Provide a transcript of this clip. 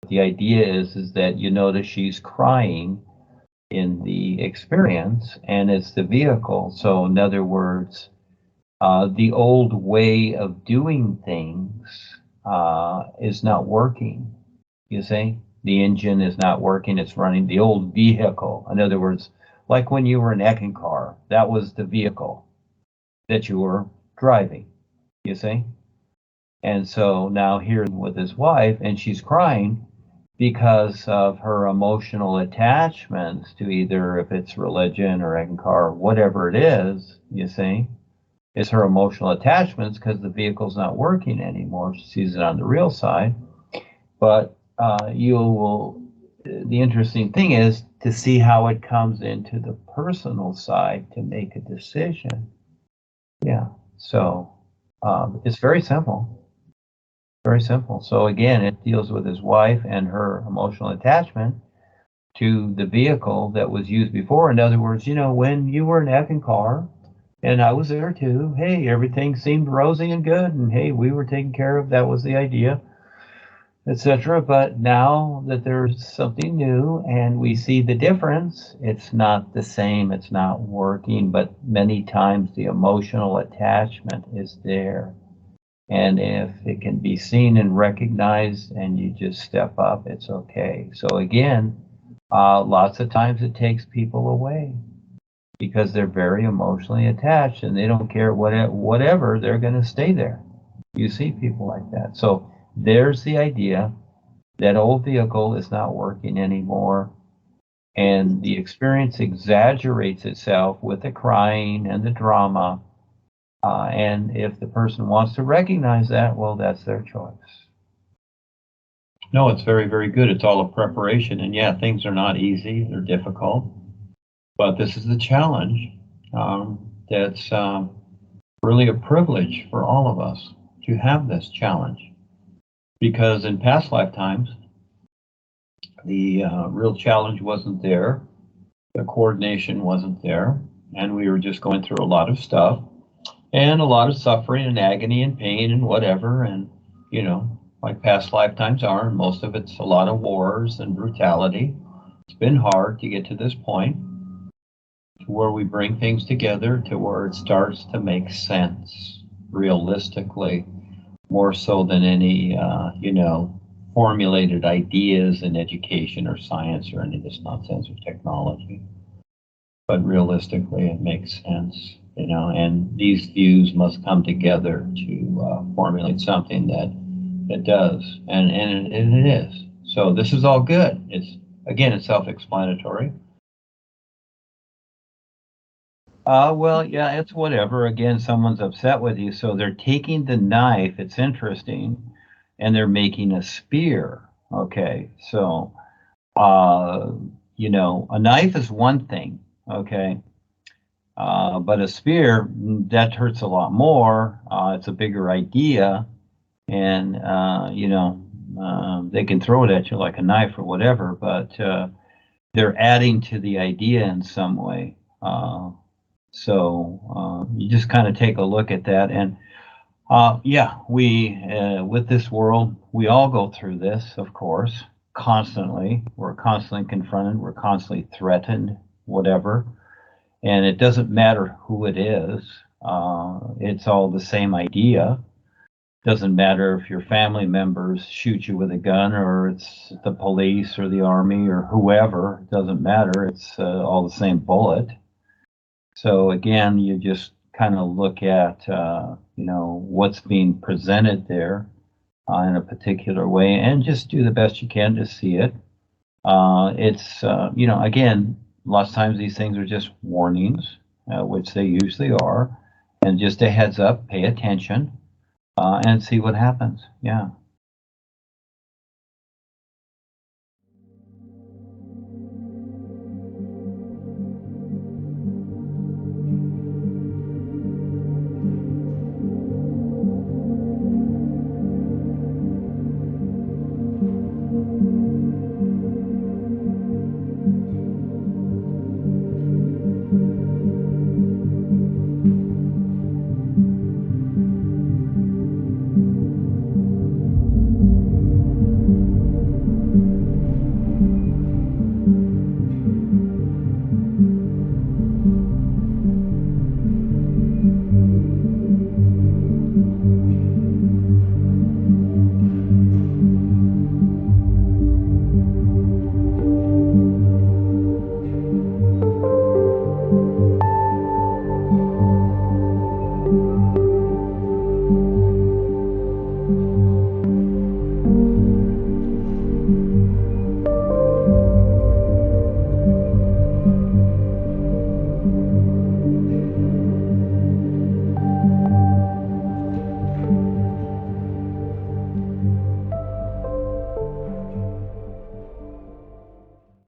the idea is that you notice she's crying in the experience, and it's the vehicle. So in other words, the old way of doing things is not working. You see, the engine is not working. It's running the old vehicle. In other words, like when you were in Econ car, that was the vehicle that you were driving. You see, and so now here with his wife, and she's crying because of her emotional attachments to either, if it's religion or Econ car, whatever it is. You see. Is her emotional attachments because the vehicle's not working anymore. She sees it on the real side. But the interesting thing is to see how it comes into the personal side to make a decision. Yeah, so it's very simple. Very simple. So again, it deals with his wife and her emotional attachment to the vehicle that was used before. In other words, when you were in Econ car, and I was there too. Hey, everything seemed rosy and good, and hey, we were taken care of. That was the idea, etc. But now that there's something new and we see the difference, it's not the same. It's not working. But many times the emotional attachment is there, and if it can be seen and recognized, and you just step up, it's okay. So again, lots of times it takes people away, because they're very emotionally attached and they don't care whatever, they're going to stay there. You see people like that. So there's the idea that old vehicle is not working anymore, and the experience exaggerates itself with the crying and the drama. And if the person wants to recognize that, well, that's their choice. No, it's very, very good. It's all a preparation. And yeah, things are not easy. They're difficult. But this is the challenge that's really a privilege for all of us to have this challenge. Because in past lifetimes, the real challenge wasn't there, the coordination wasn't there, and we were just going through a lot of stuff, and a lot of suffering and agony and pain and whatever, and, like past lifetimes are, and most of it's a lot of wars and brutality. It's been hard to get to this point, where we bring things together to where it starts to make sense realistically, more so than any, formulated ideas in education or science or any of this nonsense or technology. But realistically, it makes sense, and these views must come together to formulate something that does, and it is. So this is all good. It's self-explanatory. Well, yeah, it's whatever. Again, someone's upset with you, so they're taking the knife. It's interesting, and they're making a spear. Okay, so a knife is one thing. Okay, but a spear, that hurts a lot more. It's a bigger idea, and they can throw it at you like a knife or whatever, but they're adding to the idea in some way. So you just kind of take a look at that, and we with this world, we all go through this, of course, constantly. We're constantly confronted, we're constantly threatened, whatever, and it doesn't matter who it is. It's all the same idea. Doesn't matter if your family members shoot you with a gun, or it's the police or the army or whoever. It doesn't matter. It's all the same bullet. So again, you just kind of look at what's being presented there in a particular way, and just do the best you can to see it. It's again, lots of times these things are just warnings, which they usually are, and just a heads up. Pay attention and see what happens. Yeah.